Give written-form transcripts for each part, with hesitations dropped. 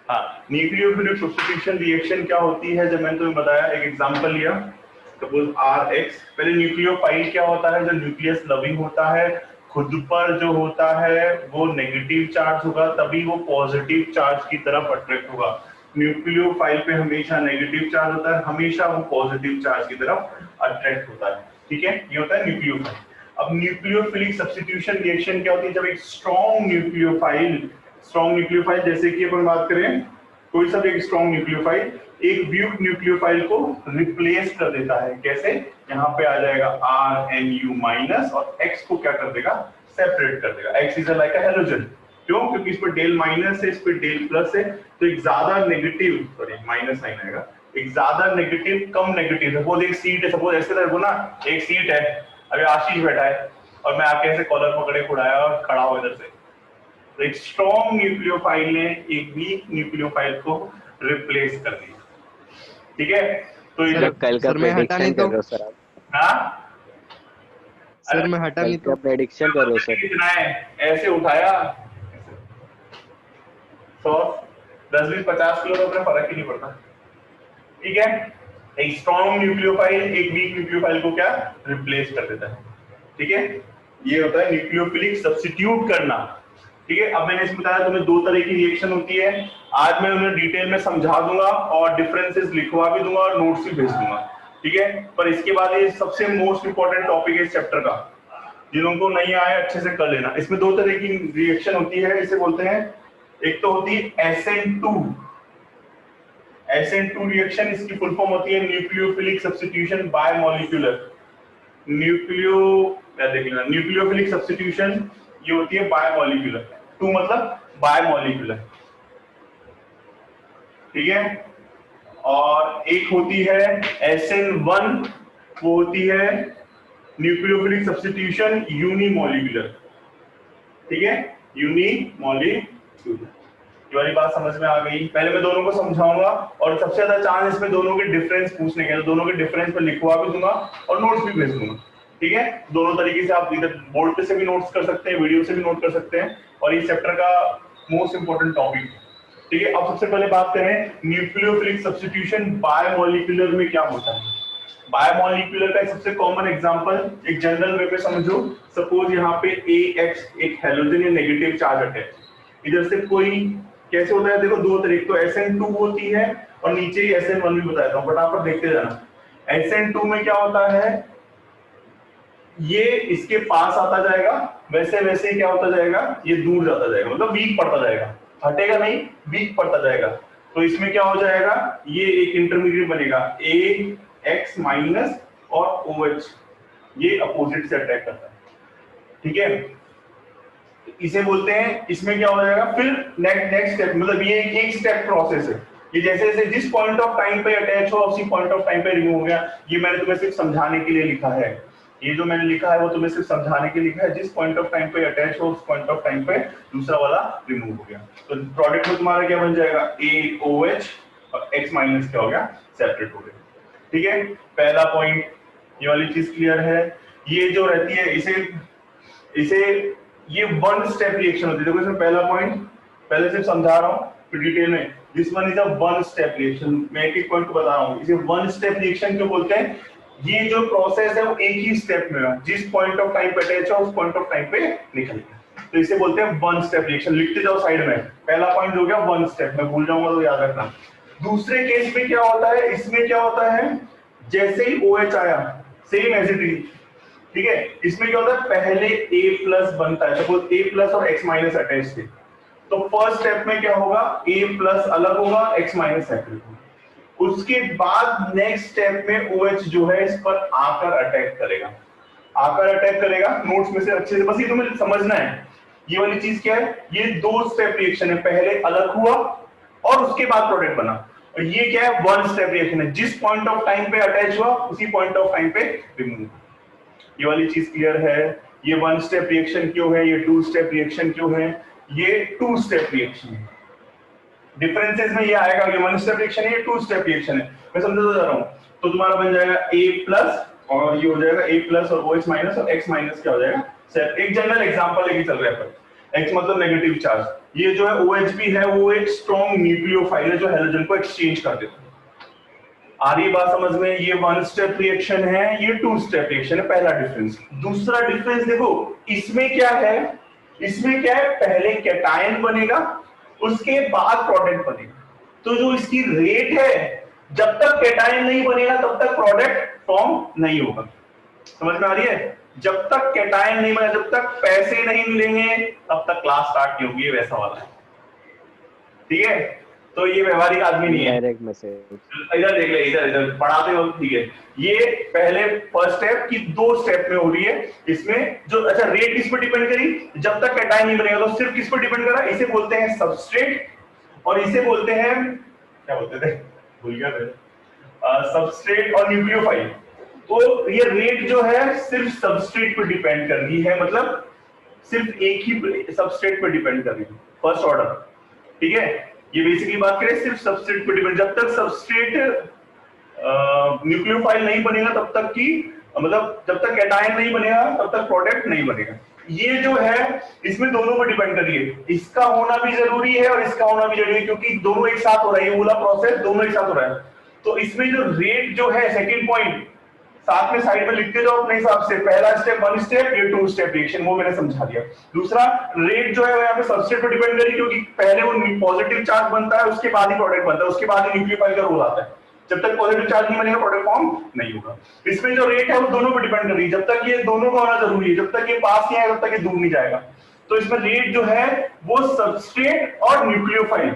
हाँ, nucleophilic substitution reaction क्या होती है, जब मैंने तुम्हें बताया, एक एग्जांपल लिया, सपोज Rx। पहले न्यूक्लियोफाइल क्या होता है, जो न्यूक्लियस लविंग होता है, खुद पर जो होता है वो नेगेटिव चार्ज होगा, तभी वो पॉजिटिव चार्ज की तरफ अट्रैक्ट होगा। न्यूक्लियोफाइल पे हमेशा नेगेटिव चार्ज होता है, हमेशा वो पॉजिटिव चार्ज की तरफ अट्रैक्ट होता है। ठीक है, ये होता है न्यूक्लियोफाइल। अब न्यूक्लियोफिलिक सब्स्टिट्यूशन रिएक्शन क्या होती है, जब एक स्ट्रॉन्ग न्यूक्लियोफाइल जैसे कि अपन बात करें कोई सा भी एक स्ट्रॉन्ग न्यूक्लियोफाइल एक वीक न्यूक्लियोफाइल को रिप्लेस कर देता है। कैसे, यहाँ पे आ जाएगा RNU माइनस और X को क्या कर देगा, सेपरेट कर देगा। X is like a halogen. क्यों, क्योंकि इस पर डेल माइनस है, इस पर डेल प्लस है, तो एक ज्यादा नेगेटिव, सॉरी माइनस साइन आएगा, एक ज्यादा नेगेटिव कम नेगेटिव। सपोज एक सीट है, सपोज ऐसे रखो ना, एक सीट है, अभी आशीष बैठा है और मैं आके ऐसे कॉलर पकड़े उड़ाया और खड़ा हो इधर से, तो एक स्ट्रॉन्ग न्यूक्लियोफाइल ने एक वीक न्यूक्लियोफाइल को रिप्लेस कर दिया। ठीक है, तो सर कल का सर मैं हटा नहीं प्रेडिक्शन कर तो रहे हो सर आप? हाँ, सर मैं हटा कल नहीं का तो प्रेडिक्शन कर रहे हो सर? कितना है, ऐसे उठाया 100 10 20 50 किलो तो अपने फर्क ही नहीं पड़ता। ठीक है, एक स्ट्रॉन्ग न्यूक्लियोफाइल एक वीक न्यूक्लियोफाइल को क्या रिप्लेस कर देता है। ठीक है, ये होता है न्यूक्लियोफिलिक सब्स्टिट्यूट करना। ठीक है, अब मैंने इसमें बताया तुम्हें दो तरह की रिएक्शन होती है, आज मैं उन्हें डिटेल में समझा दूंगा और डिफरेंसेस लिखवा भी दूंगा और नोट्स भी भेज दूंगा। ठीक है, पर इसके बाद ये सबसे मोस्ट इंपॉर्टेंट टॉपिक है इस चैप्टर का, जिन को नहीं आया अच्छे से कर लेना। इसमें दो तरह की रिएक्शन होती है, इसे बोलते हैं, एक तो होती है SN2 रिएक्शन, इसकी फुल फॉर्म होती है nucleophilic substitution bye molecular. Nucleophilic substitution ये होती है बाय मॉलिक्यूलर, 2 मतलब बाय मॉलिक्यूलर। ठीक है, और एक होती है SN1, वो होती है न्यूक्लियोफिलिक सब्स्टिट्यूशन यूनिमॉलिक्यूलर। ठीक है, यूनिमॉलिक्यूलर। ये वाली बात समझ में आ गई। पहले मैं दोनों को समझाऊंगा और सबसे ज्यादा चांस इसमें दोनों के डिफरेंस पूछने के, तो दोनों के डिफरेंस पर लिखवा भी दूंगा और नोट्स भी भेज दूंगा। ठीक है, दोनों तरीके से आप इधर बोर्ड पे से भी नोट्स कर सकते हैं, वीडियो से भी नोट कर सकते हैं, और ये चैप्टर का मोस्ट इंपोर्टेंट टॉपिक है। ठीक है, अब सबसे पहले बात करें न्यूक्लियोफिलिक सब्स्टिट्यूशन बायोमॉलिक्यूलर में क्या होता है। बायोमॉलिक्यूलर का सबसे कॉमन एग्जांपल एक जनरल वे में समझो, सपोज यहाँ पे AX एक हेलोजन या नेगेटिव चार्ज अटैच, इधर से कोई कैसे होता है, देखो दो तरीके, तो SN2 होती है और नीचे ही SN1 भी बताता हूँ, फटाफट देखते जाना। SN2 में क्या होता है, ये इसके पास आता जाएगा, वैसे वैसे क्या होता जाएगा, ये दूर जाता जाएगा, मतलब वीक पड़ता जाएगा, हटेगा नहीं, वीक पड़ता जाएगा। तो इसमें क्या हो जाएगा, ये एक इंटरमीडिएट बनेगा AX माइनस और OH, ये अपोजिट से अटैक करता है। ठीक है, इसे बोलते हैं, इसमें क्या हो जाएगा फिर नेक्स्ट स्टेप, मतलब ये एक स्टेप प्रोसेस है। ये जैसे जैसे जिस पॉइंट ऑफ टाइम पे अटैच हो उसी पॉइंट ऑफ टाइम पे रिमूव हो गया। ये मैंने तुम्हें सिर्फ समझाने के लिए लिखा है, ये जो मैंने लिखा है वो तुम्हें सिर्फ समझाने के लिए लिखा है, जिस पॉइंट ऑफ टाइम पे अटैच हो उस पॉइंट ऑफ टाइम पे दूसरा वाला रिमूव हो गया। तो प्रोडक्ट में तुम्हारा क्या बन जाएगा, AOH और X माइनस क्या हो गया, सेपरेट हो गया। ठीक है, पहला पॉइंट, ये वाली चीज क्लियर है। ये जो रहती है इसे ये वन स्टेप रिएक्शन होती है। देखो इसमें पहला पॉइंट पहले सिर्फ समझा रहा हूँ फिर डिटेल में, this one is a one step reaction. मैं एक एक पॉइंट को बता रहा हूँ, इसे वन स्टेप रिएक्शन क्यों बोलते हैं। ये जो प्रोसेस है वो एक ही स्टेप में है, जिस पॉइंट ऑफ टाइम पे अटैच है उस पॉइंट ऑफ टाइम पे निकल गया, तो इसे बोलते हैं वन स्टेप रिएक्शन। लिखते जाओ साइड में, पहला पॉइंट हो गया वन स्टेप, मैं भूल जाऊंगा तो याद रखना। दूसरे केस में क्या होता है, इसमें क्या होता है, जैसे ही OH आया सेम एज इट इज। ठीक है, इसमें क्या होता है, पहले A प्लस बनता है, सपोज A प्लस और X माइनस अटैच थे, तो फर्स्ट स्टेप में क्या होगा, A प्लस अलग होगा, X माइनस सेपरेट होगा। उसके बाद नेक्स्ट स्टेप में OH जो है इस पर आकर अटैक करेगा, नोट्स में से अच्छे से, बस ये तुम्हें समझना है। ये वाली चीज क्या है, ये दो स्टेप रिएक्शन है, पहले अलग हुआ और उसके बाद प्रोडक्ट बना, और ये क्या है, वन स्टेप रिएक्शन है, जिस पॉइंट ऑफ टाइम पे अटैच हुआ उसी पॉइंट ऑफ टाइम पे रिमूव। ये वाली चीज क्लियर है। ये वन स्टेप रिएक्शन क्यों है, ये टू स्टेप रिएक्शन क्यों है, ये टू स्टेप रिएक्शन है। डिफरेंसेस में ये आएगा, ये वन स्टेप रिएक्शन है, ये टू स्टेप रिएक्शन है, मैं समझाता जा रहा हूं। तो तुम्हारा बन जाएगा A प्लस और ये हो जाएगा A प्लस और OH माइनस और X माइनस क्या हो जाएगा, एक जनरल एग्जांपल लेके चल रहे हैं, X मतलब नेगेटिव चार्ज, ये जो है OHP है वो एक स्ट्रॉन्ग न्यूक्लियोफाइल है जो हेलोजन को एक्सचेंज कर देता है। आ रही बात समझ में? ये 1 स्टेप रिएक्शन है, ये 2 स्टेप रिएक्शन है, पहला डिफरेंस। दूसरा डिफरेंस देखो, इसमें क्या है, इसमें क्या है, पहले कैटायन बनेगा उसके बाद प्रोडक्ट बनेगा। तो जो इसकी रेट है, जब तक कैटायन नहीं बनेगा तब तक प्रोडक्ट फॉर्म नहीं होगा। समझ में आ रही है? जब तक कैटायन नहीं बना, जब तक पैसे नहीं मिलेंगे तब तक क्लास स्टार्ट नहीं होगी, वैसा वाला है। ठीक है, तो ये व्यवहारिक आदमी नहीं है। Direct message. इधर देख ले, इधर इधर पढ़ाते वक्त। ठीक है, ये पहले फर्स्ट स्टेप की 2 स्टेप में हो रही है। इसमें जो अच्छा रेट किस पर डिपेंड करी, जब तक कैटायन नहीं बनेगा तो सिर्फ किस पर डिपेंड करा, इसे बोलते हैं सबस्ट्रेट, और इसे बोलते हैं क्या बोलते थे, भूल गया मैं, सबस्ट्रेट और न्यूक्लियोफाइल। तो ये रेट जो है सिर्फ सबस्ट्रेट पर डिपेंड कर रही है, मतलब सिर्फ एक ही सबस्ट्रेट पर डिपेंड कर रही है, फर्स्ट ऑर्डर। ठीक है, ये बेसिकली बात करें सिर्फ सबस्ट्रेट पर डिपेंड। जब तक सबस्ट्रेट न्यूक्लियोफाइल नहीं बनेगा तब तक की, मतलब जब तक कैटायन नहीं बनेगा तब तक प्रोडक्ट नहीं बनेगा। ये जो है इसमें दोनों पर डिपेंड कर रही है, इसका होना भी जरूरी है और इसका होना भी जरूरी है, क्योंकि दोनों एक साथ हो रहा है, ये पूरा प्रोसेस दोनों एक साथ हो रहा है। तो इसमें जो रेट जो है, सेकंड पॉइंट साथ में साइड में लिखते जाओ अपने हिसाब से। पहला स्टेप 1 स्टेप, ये 2 स्टेप रिएक्शन, वो मैंने समझा दिया। दूसरा रेट जो है वो यहाँ पे सबस्ट्रेट पर डिपेंड करेगी, क्योंकि पहले वो पॉजिटिव चार्ज बनता है, उसके बाद ही प्रोडक्ट बनता है, उसके बाद ही न्यूक्लियोफाइल का रोल आता है। जब तक पॉजिटिव चार्ज नहीं बनेगा प्रोडक्ट फॉर्म नहीं होगा। इसमें जो रेट है वो दोनों पर डिपेंड कर रही है, जब तक ये दोनों का होना जरूरी है, जब तक ये पास नहीं आएगा तब तक ये दूर नहीं जाएगा। तो इसमें रेट जो है वो सबस्ट्रेट और न्यूक्लियोफाइल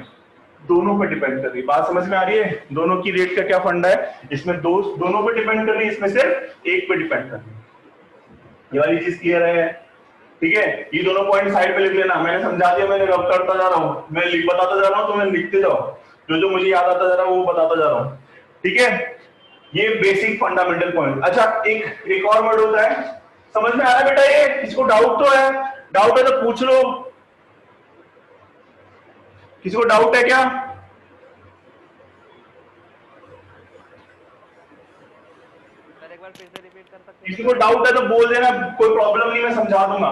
दोनों पे डिपेंड कर रही है। बात समझ में आ रही है? दोनों की रेट का क्या फंडा है, इसमें दोनों पे डिपेंड कर रही है, इसमें सिर्फ एक पे डिपेंड कर रही है। ये वाली चीज क्लियर है? ठीक है, ये दोनों पॉइंट साइड पे लिख लेना, मैंने समझा दिया, मैंने रब करता जा रहा हूँ, मैं बताता जा रहा हूँ, तो मैं लिखते जाओ, जो जो मुझे याद आता जा रहा है वो बताता जा रहा हूँ। ठीक है, ये बेसिक फंडामेंटल पॉइंट। अच्छा, एक और वर्ड होता है, समझ में आ रहा है बेटा? ये किसको डाउट तो है? डाउट है तो पूछ लो, किसी को डाउट है क्या? एक बार फिर से रिपीट कर सकते हैं? किसी को डाउट है तो बोल देना, कोई प्रॉब्लम नहीं, मैं समझा दूंगा।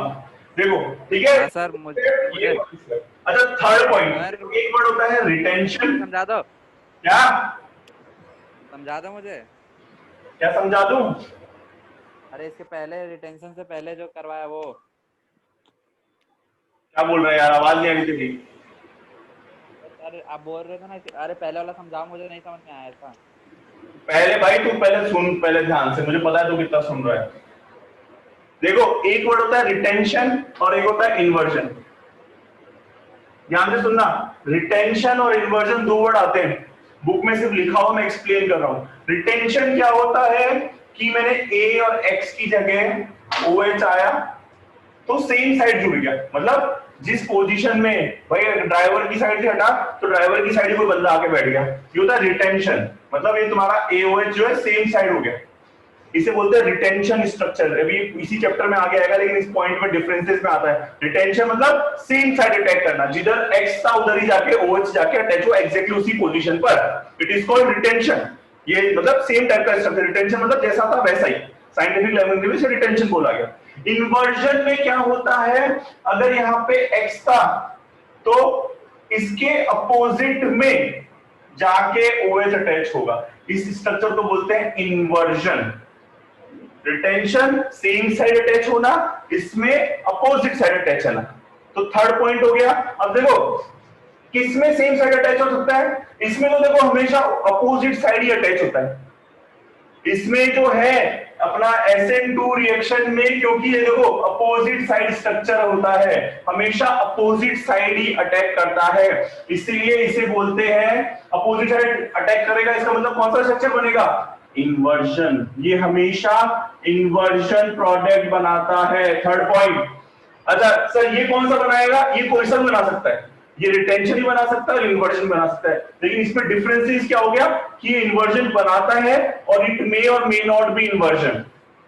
देखो, ठीक है? हाँ सर, मुझे अच्छा, थर्ड पॉइंट, एक वर्ड होता है रिटेंशन। समझा दो। क्या समझा दो मुझे। क्या समझा दूं? अरे इसके पहले रिटेंशन से पहले जो करवाया वो। क्या बोल रहे हैं यार, आवाज नहीं आ रही थी। अरे आप बोल रहे थे ना, अरे पहले वाला समझाओ, मुझे नहीं समझ में आया इसका। पहले भाई तू पहले सुन, पहले ध्यान से, मुझे पता है तू कितना सुन रहा है। देखो, एक वर्ड होता है रिटेंशन और एक होता है इन्वर्जन। ध्यान से सुनना, रिटेंशन और इन्वर्जन 2 वर्ड आते हैं, बुक में सिर्फ लिखा हुआ, मैं एक्सप्लेन कर रहा हूं। रिटेंशन क्या होता है कि मैंने ए और एक्स की जगह OH आया तो सेम साइड जुड़ गया, मतलब जिस पोजीशन में भाई ड्राइवर की साइड से हटा तो ड्राइवर की साइड में कोई बंदा आके बैठ गया, ये होता है रिटेंशन। मतलब ये तुम्हारा AOH जो है सेम साइड हो गया, इसे बोलते हैं रिटेंशन स्ट्रक्चर। अभी इसी चैप्टर में आगे आएगा, लेकिन इस पॉइंट में डिफरेंसेस में आता है। रिटेंशन मतलब सेम साइड अटैक करना, जिधर एक्स था उधर ही जाके OH जाके अटैच हो एग्जैक्टली उसी पोजीशन पर, इट इज कॉल्ड रिटेंशन। ये मतलब सेम टाइप का स्ट्रक्चर, रिटेंशन मतलब जैसा था वैसा ही, साइंटिफिक लैंग्वेज में से रिटेंशन बोला गया। इन्वर्जन में क्या होता है, अगर यहाँ पे एक्स था तो इसके अपोजिट में जाके OH अटैच होगा, इस स्ट्रक्चर को बोलते हैं inversion. Retention same side attach होना, इसमें अपोजिट साइड अटैच होना। तो थर्ड पॉइंट हो गया। अब देखो किसमें सेम साइड अटैच हो सकता है, इसमें तो देखो हमेशा अपोजिट साइड ही अटैच होता है। इसमें जो है अपना SN2 रिएक्शन में, क्योंकि ये देखो अपोजिट साइड स्ट्रक्चर होता है, हमेशा अपोजिट साइड ही अटैक करता है, इसीलिए इसे बोलते हैं अपोजिट साइड अटैक करेगा, इसका मतलब कौन सा स्ट्रक्चर बनेगा, इन्वर्जन। ये हमेशा इन्वर्जन प्रोडक्ट बनाता है। थर्ड पॉइंट, अच्छा सर ये कौन सा बनाएगा, ये कोई सा बना सकता है, ये रिटेंशन ही बना सकता है, इन्वर्जन बना सकता है, लेकिन इसमें डिफरेंसेस क्या हो गया कि ये इन्वर्जन बनाता है और इट मे और may not be inversion.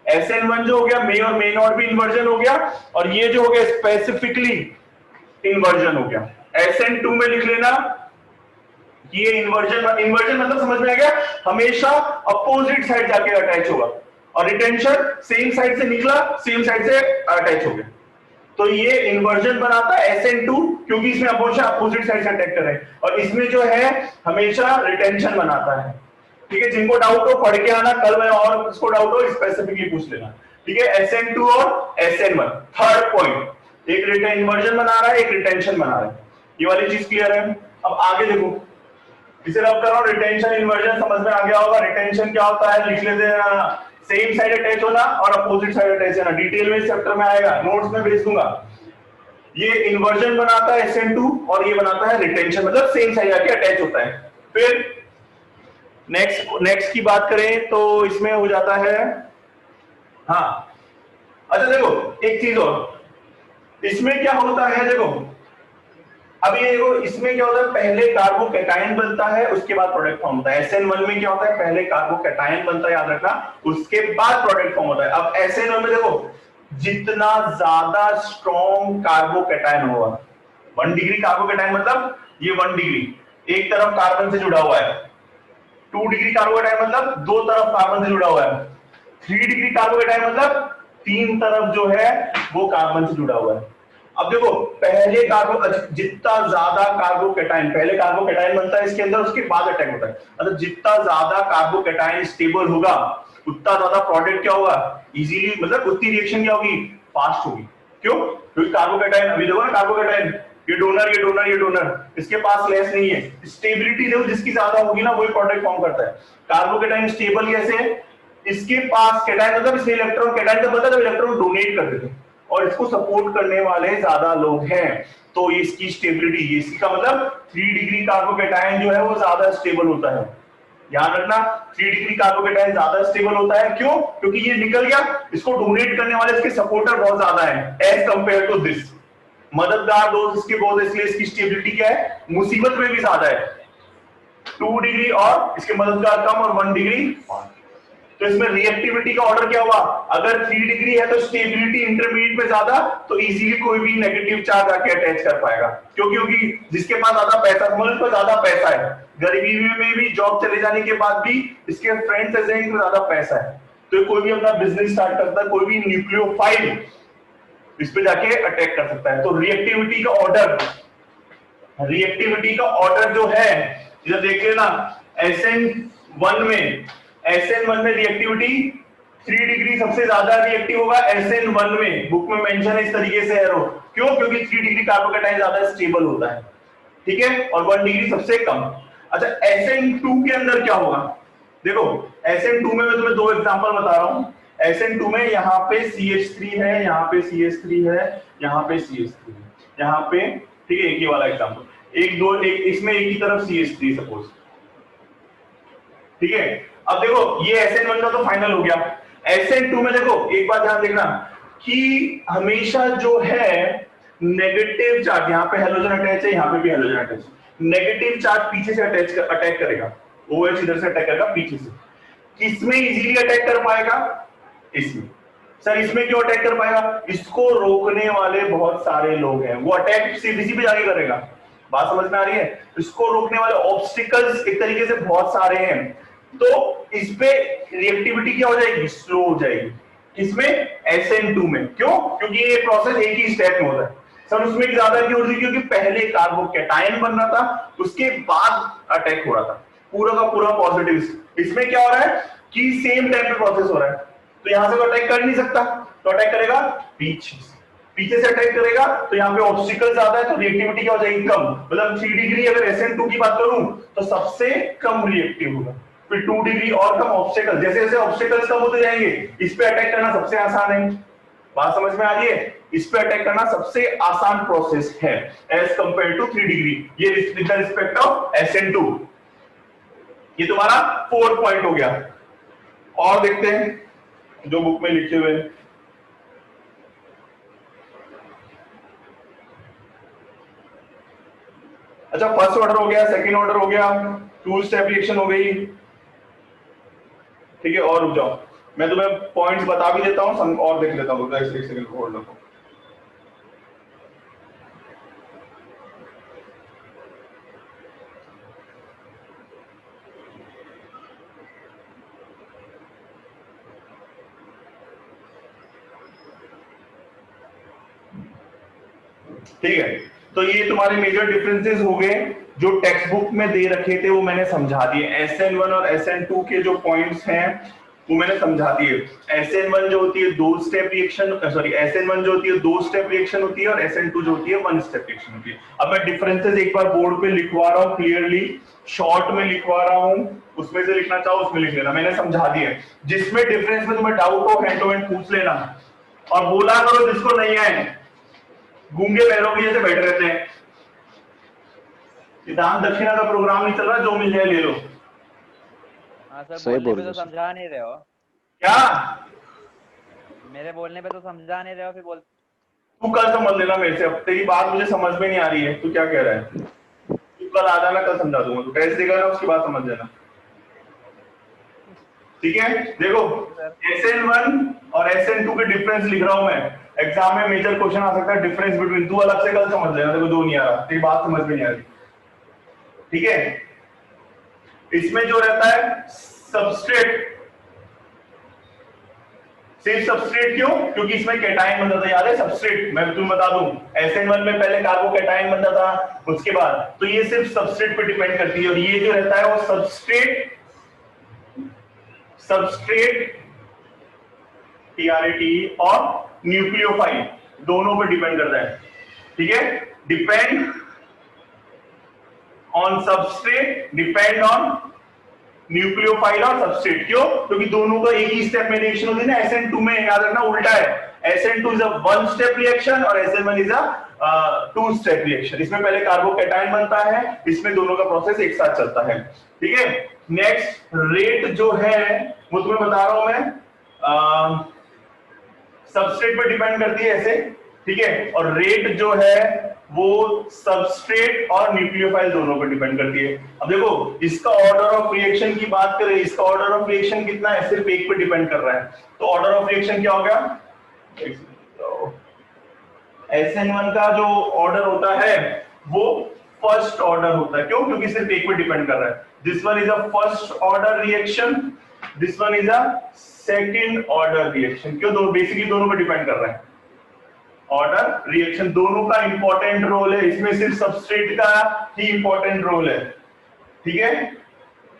SN1 जो हो गया मे और मे नॉट बी इन्वर्जन हो गया, और ये जो हो गया स्पेसिफिकली इन्वर्जन हो गया। SN2 में लिख लेना कि ये इन्वर्जन मतलब समझ में आ गया, हमेशा अपोजिट साइड जाके अटैच होगा, और रिटेंशन सेम साइड से निकला सेम साइड से अटैच हो गया। तो ये इन्वर्जन बनाता है SN2 क्योंकि इसमें हमेशा अपोजिट साइड से अटैक कर रहे हैं, और इसमें जो है हमेशा रिटेंशन बनाता है। ठीक है, जिनको डाउट हो पढ़ के आना, कल मैं और किसको डाउट हो स्पेसिफिकली पूछ लेना। ठीक है, SN2 और SN1 थर्ड पॉइंट, एक रिटेन इन्वर्जन बना रहा है, एक रिटेंशन बना रहा है। ये वाली चीज क्लियर है? अब आगे देखो, इसे रब कर रहा हूं, रिटेंशन इन्वर्जन समझ में आ गया होगा। रिटेंशन क्या होता है लिख लेते हैं, सेम साइड अटैच होना और अपोजिट साइड अटैच होना। डिटेल में इस चैप्टर में आएगा, नोट्स में भेज दूंगा। ये इन्वर्जन बनाता है SN2 और ये बनाता है रिटेंशन, मतलब सेम साइड आके अटैच होता है। फिर नेक्स्ट की बात करें तो इसमें हो जाता है, हाँ अच्छा देखो एक चीज और, इसमें क्या होता है देखो, अभी देखो इसमें क्या होता है, पहले कार्बोकैटायन बनता है उसके बाद प्रोडक्ट फॉर्म होता है। SN1 में क्या होता है, पहले कार्बोकैटायन बनता है, याद रखना, उसके बाद प्रोडक्ट फॉर्म होता है। अब SN1 में देखो, जितना ज्यादा स्ट्रॉन्ग कार्बोकैटायन होगा, 1 डिग्री कार्बोकैटायन मतलब ये 1 डिग्री एक तरफ कार्बन से जुड़ा हुआ है, 2 डिग्री कार्बोकैटायन मतलब दो तरफ कार्बन से जुड़ा हुआ है, 3 डिग्री कार्बोकैटायन मतलब 3 तरफ जो है वो कार्बन से जुड़ा हुआ है। अब देखो पहले जितना ज्यादा कार्बोकैटायन, पहले कार्बोकैटायन बनता है इसके अंदर, उसके बाद अटैक होता है। मतलब जितना ज्यादा कार्बोकैटायन स्टेबल होगा उतना ज्यादा प्रोडक्ट क्या होगा, इजीली, मतलब उतनी रिएक्शन क्या होगी, फास्ट होगी। क्यों? क्योंकि कार्बोकैटायन, अभी देखो ना कार्बोकैटायन, ये डोनर ये डोनर ये डोनर, इसके पास लेस नहीं है, स्टेबिलिटी देखो जिसकी ज्यादा होगी ना वही प्रोडक्ट फॉर्म करता है। कार्बोकैटायन स्टेबल कैसे है, इसके पास कैटायन, मतलब इसमें इलेक्ट्रॉन, कैटायन का मतलब इलेक्ट्रॉन डोनेट कर देते हैं और इसको सपोर्ट करने वाले ज्यादा लोग हैं, तो इसकी स्टेबिलिटी, इसका मतलब 3 डिग्री कार्बोकैटायन जो है वो ज्यादा स्टेबल होता है। ध्यान रखना, 3 डिग्री कार्बोकैटायन ज्यादा स्टेबल होता है। क्यों? क्योंकि ये निकल गया, इसको डोनेट करने वाले इसके सपोर्टर बहुत ज्यादा है एज कंपेयर टू दिस। मददगार दोस्त इसके बहुत, इसलिए इसकी स्टेबिलिटी क्या है, मुसीबत में भी ज्यादा है। 2 डिग्री और इसके मददगार कम और 1 डिग्री। तो इसमें रिएक्टिविटी का ऑर्डर क्या हुआ, अगर 3 डिग्री है तो स्टेबिलिटी इंटरमीडिएट में ज्यादा, तो इजीली कोई भी नेगेटिव चार्ज आके अटैच कर पाएगा। क्योंकि जिसके पास ज्यादा पैसा, मुल्क पर ज्यादा पैसा है, गरीबी में भी, जॉब चले जाने के बाद भी इसके फ्रेंड्स में ज्यादा पैसा है, तो कोई भी अपना बिजनेस स्टार्ट करता है, कोई भी न्यूक्लियोफाइल इस पे जाके अटैक कर सकता है। तो रिएक्टिविटी का ऑर्डर, रिएक्टिविटी का ऑर्डर जो है इधर देख लेना, SN1 में, SN1 में रिएक्टिविटी 3 डिग्री सबसे ज्यादा रिएक्टिव होगा SN1 में, बुक में मेंशन है इस तरीके से एरो। क्यों? क्योंकि 3 डिग्री कार्बोकैटायन ज्यादा स्टेबल होता है, ठीक है, और 1 डिग्री सबसे कम। अच्छा SN2 के अंदर क्या होगा, देखो SN2 में मैं तुम्हें 2 एग्जांपल बता रहा हूं। SN2 में यहाँ पे CH3 है, यहाँ पे CH3 है, यहाँ पे CH3 है, यहाँ पे, ठीक है, एक ही वाला एग्जांपल, एक इसमें एक ही तरफ CH3 सपोज, ठीक है। अब देखो ये SN1 का तो फाइनल हो गया। SN2 में देखो एक बात ध्यान देखना कि हमेशा जो है नेगेटिव चार्ज, यहाँ पे हेलोजन अटैच है, यहाँ पे भी हेलोजन अटैच है, नेगेटिव चार्ज पीछे से अटैक करेगा, OH इधर से अटैक करेगा पीछे से। किसमें इजीली अटैक कर पाएगा, इसमें। सर इसमें क्यों अटैक कर पाएगा, इसको रोकने वाले बहुत सारे लोग हैं, वो अटैक सिर्फ इसी पे जाके करेगा। बात समझ में आ रही है? इसको रोकने वाले ऑब्स्टिकल्स एक तरीके से बहुत सारे हैं, तो इस पे रिएक्टिविटी क्या हो जाएगी, स्लो हो जाएगी। इसमें SN2 में, क्यों? क्योंकि ये प्रोसेस एक ही स्टेप में होता है। सर उसमें ज्यादा क्यों हो रही, क्योंकि पहले कार्बोकैटायन बन रहा था, उसके बाद अटैक हो रहा था, पूरा का पूरा पॉजिटिव। इसमें क्या हो रहा है कि सेम टाइम पे प्रोसेस हो रहा है, तो यहां से तो अटैक कर नहीं सकता, तो अटैक करेगा पीछे से, पीछे से अटैक करेगा, तो यहाँ पे ऑब्स्टिकल ज्यादा है, तो रिएक्टिविटी क्या हो जाएगी, कम। मतलब 3 डिग्री अगर SN2 की बात करूं तो सबसे कम रिएक्टिव होगा, फिर 2 डिग्री और कम ऑब्स्टिकल, जैसे जैसे ऑब्स्टिकल्स कम होते जाएंगे इस पे अटैक करना सबसे आसान है। बात समझ में आ रही है? इस पे अटैक करना सबसे आसान प्रोसेस है एज कंपेयर टू 3 डिग्री, ये with the respect of SN2। ये तुम्हारा 4 पॉइंट हो गया। और देखते हैं जो बुक में लिखे हुए। अच्छा फर्स्ट ऑर्डर हो गया, सेकंड ऑर्डर हो गया, 2 स्टेप रिएक्शन हो गई, ठीक है। और रुक जाओ, मैं तुम्हें पॉइंट्स बता भी देता हूं और देख लेता हूं, एक सेकंड होल्ड रखो। ठीक है, तो ये तुम्हारे मेजर डिफरेंसेस हो गए जो टेक्स्ट बुक में दे रखे थे, वो मैंने समझा दिए। SN1 और SN2 के जो पॉइंट्स हैं वो मैंने समझा दिए। SN1 जो होती है 2 स्टेप रिएक्शन, सॉरी SN1 जो होती है 2 स्टेप रिएक्शन होती है, और SN2 जो होती है 1 स्टेप रिएक्शन होती है। अब मैं डिफरेंसेस एक बार बोर्ड पे लिखवा रहा हूँ, क्लियरली शॉर्ट में लिखवा रहा हूँ, उसमें से लिखना चाहो उसमें लिख लेना, मैंने समझा दिया। जिसमें डिफरेंस में तुम्हें डाउट हो हैंड टू हैंड पूछ लेना, और बोला करो जिसको नहीं आए, गूंगे पैरों के जैसे बैठे रहते हैं। दान दक्षिणा का प्रोग्राम नहीं चल रहा, जो मिल जाए ले लो। हाँ सर, सही बोलने बोल पे रहे तो हो समझा नहीं रहे हो। क्या? मेरे बोलने पे तो समझा नहीं रहे हो, फिर बोल। तू कल समझ लेना मेरे से, अब तेरी बात मुझे समझ में नहीं आ रही है, तू क्या कह रहा है? तू कल आ जाना, कल समझा दूंगा, तू टेस्ट देगा ना उसके बाद समझ लेना, ठीक है? देखो SN1 और SN2 के डिफरेंस लिख रहा हूं मैं, एग्जाम में मेजर क्वेश्चन आ सकता है डिफरेंस बिटवीन, तू अलग से कल समझ लेना, देखो दो नहीं आ रहा, तेरी बात समझ में नहीं आ रही, ठीक है? इसमें जो रहता है सबस्ट्रेट, सिर्फ सबस्ट्रेट क्यों? क्योंकि इसमें कैटायन बनता था, याद है? सबस्ट्रेट मैं तुम्हें बता दूं, SN1 में पहले कार्बोकैटायन बनता था, उसके बाद, तो ये सिर्फ सबस्ट्रेट पे डिपेंड करती है, और ये जो रहता है वो सबस्ट्रेट TRAT और न्यूक्लियोफाइल दोनों पे डिपेंड करता है, ठीक है? Depend on substrate, depend on nucleophile और सबस्ट्रेट। क्यों? क्योंकि दोनों का एक ही स्टेप में रिएक्शन होती है ना। SN2 में याद रखना उल्टा है, SN2 is a 1 step reaction और SN1 is a 2 step reaction. इसमें पहले कार्बोकैटायन बनता है, इसमें दोनों का प्रोसेस एक साथ चलता है, ठीक है? नेक्स्ट रेट जो है वो तुम्हें बता रहा हूं मैं, सबस्ट्रेट पर डिपेंड करती है ऐसे, ठीक है? और रेट जो है वो सबस्ट्रेट और न्यूक्लियोफाइल दोनों पर डिपेंड करती है। अब देखो इसका ऑर्डर ऑफ रिएक्शन की बात करें, इसका ऑर्डर ऑफ रिएक्शन कितना है? सिर्फ एक पे डिपेंड कर रहा है, तो ऑर्डर ऑफ रिएक्शन क्या होगा? SN1 का जो ऑर्डर होता है वो फर्स्ट ऑर्डर होता है। क्यों? क्योंकि सिर्फ एक पे डिपेंड कर रहा है। This one is a first order reaction, this one is a second order reaction. क्यों? दो बेसिकली दोनों पे डिपेंड कर रहा है। ऑर्डर रिएक्शन दोनों का इंपॉर्टेंट रोल है, इसमें सिर्फ सबस्ट्रेट का ही इंपॉर्टेंट रोल है, ठीक है?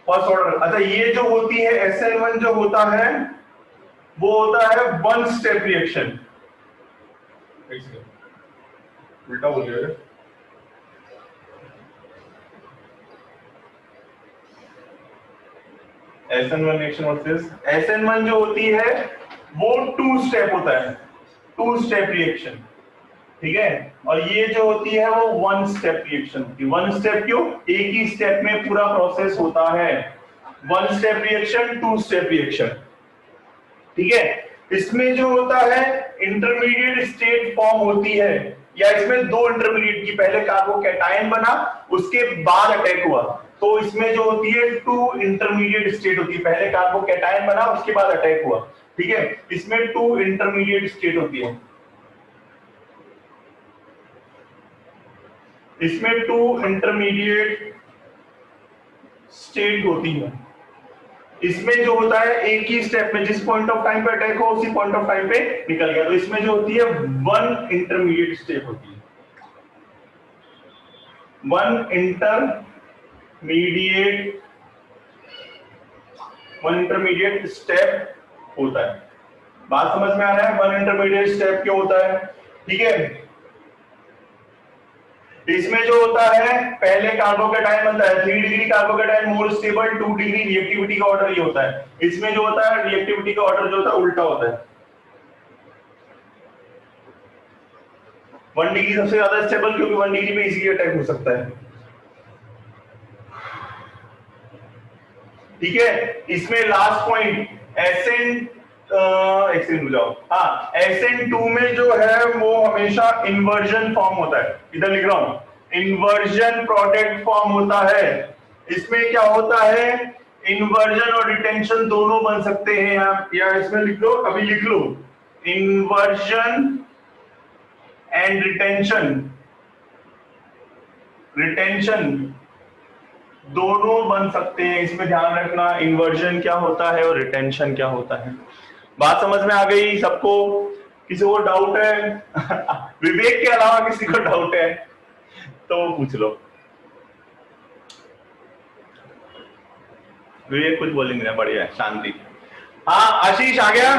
First order. अच्छा, ये जो होती है SN1 जो होता है वो होता है 1 स्टेप रिएक्शन। उल्टा बोल रहे हो। SN1 रिएक्शन वर्सेस SN1 जो होती है वो 2 स्टेप होता है, 2 स्टेप रिएक्शन, ठीक है? और ये जो होती है वो 1 स्टेप रिएक्शन होती है। 1 स्टेप क्यों? एक ही स्टेप में पूरा प्रोसेस होता है। 1 स्टेप रिएक्शन, 2 स्टेप रिएक्शन, ठीक है? इसमें जो होता है इंटरमीडिएट स्टेट फॉर्म होती है, या इसमें दो इंटरमीडिएट की, पहले कार्बोकैटायन बना उसके बाद अटैक हुआ, तो इसमें जो होती है 2 इंटरमीडिएट स्टेट होती है, पहले कार्बोकैटायन बना उसके बाद अटैक हुआ, ठीक है? इसमें 2 इंटरमीडिएट स्टेट होती है, इसमें 2 इंटरमीडिएट स्टेट होती है। इसमें जो होता है एक ही स्टेप में, जिस पॉइंट ऑफ टाइम पे अटैक हो उसी पॉइंट ऑफ टाइम पे निकल गया, तो इसमें जो होती है 1 इंटरमीडिएट स्टेप होती है, 1 इंटरमीडिएट स्टेप होता है। बात समझ में आ रहा है? 1 इंटरमीडिएट स्टेप क्यों होता है, ठीक है? इसमें जो होता है पहले कार्बोकैटायन बनता है, 3 degree carbocation more stable, 2 degree reactivity का ऑर्डर ये होता है। इसमें जो होता है रिएक्टिविटी का ऑर्डर जो होता है उल्टा होता है। 1 डिग्री सबसे ज्यादा स्टेबल, क्योंकि 1 डिग्री पे इजीली अटैक हो सकता है, ठीक है? इसमें लास्ट पॉइंट SN2 में जो है वो हमेशा इन्वर्जन फॉर्म होता है, इधर लिख रहा हूं, इन्वर्जन प्रोडक्ट फॉर्म होता है। इसमें क्या होता है? इन्वर्जन और रिटेंशन दोनों बन सकते हैं आप, या इसमें लिख लो, अभी लिख लो, इन्वर्जन एंड रिटेंशन दोनों बन सकते हैं। इसमें ध्यान रखना इन्वर्जन क्या होता है और रिटेंशन क्या होता है। बात समझ में आ गई सबको? किसी को डाउट है? विवेक के अलावा किसी को डाउट है तो वो पूछ लो। विवेक कुछ बोल नहीं रहा, बढ़िया है, शांति। हाँ आशीष आ गया।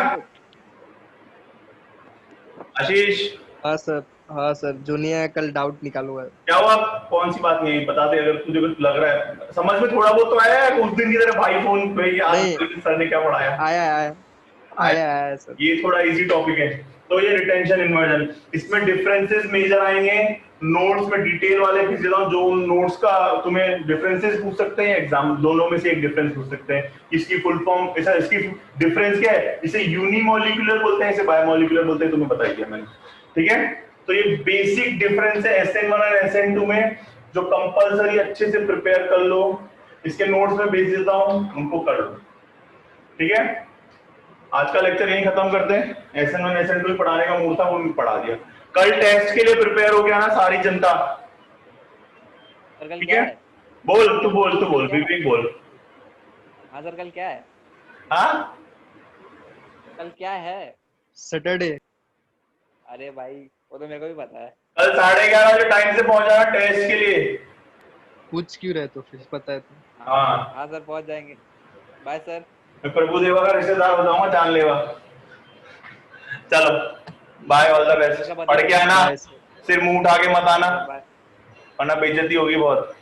आशीष हाँ सर जो नहीं है कल डाउट निकालूंगा। क्या हुआ, कौन सी बात नहीं बता दे, अगर तुझे कुछ लग रहा है समझ में थोड़ा बहुत तो आया है। उस दिन की तरह भाई फोन पे आज नहीं। सर ने क्या पढ़ाया। आया सर। ये थोड़ा इजी टॉपिक है। तो ये रिटेंशन इन्वर्जन, इसमें डिफरेंसेस मेजर आएंगे। नोट्स में डिटेल वाले भेज देता हूँ, जो नोट्स का तुम्हें डिफरेंसेस पूछ सकते हैं एग्जाम, दोनों में से एक डिफरेंस पूछ सकते हैं। इसकी फुल फॉर्म ऐसा, इसकी डिफरेंस क्या है, इसे यूनिमोलिकुलर बोलते हैं, इसे बायोमोलिकुलर बोलते हैं, तुम्हें बता दिया मैंने। ठीक है, तो ये बेसिक डिफरेंस है SN1 और SN2 में, जो कंपलसरी अच्छे से प्रिपेयर कर लो। इसके नोट्स में भेज देता हूं, उनको कर लो। ठीक है, आज का लेक्चर यहीं खत्म करते हैं। SN1 SN2 पढ़ाने का मूड था, वो पढ़ा दिया। कल टेस्ट के लिए प्रिपेयर हो गया ना सारी जनता। सर कल ठीक क्या है, है? बोल तू बोल विवेक बोल। हाँ सर कल क्या है? हाँ कल क्या है? सैटरडे। अरे भाई वो तो मेरे को भी पता है। कल 11:30 बजे टाइम से पहुंच जाना टेस्ट के लिए। पूछ क्यों रहे तो फिर पता है तो। हाँ हाँ सर पहुंच जाएंगे। Bye sir. मैं प्रभुदेवा का रिश्तेदार हो जाऊंगा, जानलेवा। चलो बाय, ऑल द बेस्ट। पढ़ के आना, बाय सर। सिर मुंह उठा के मत आना, बाय। वरना बेइज्जती होगी बहुत।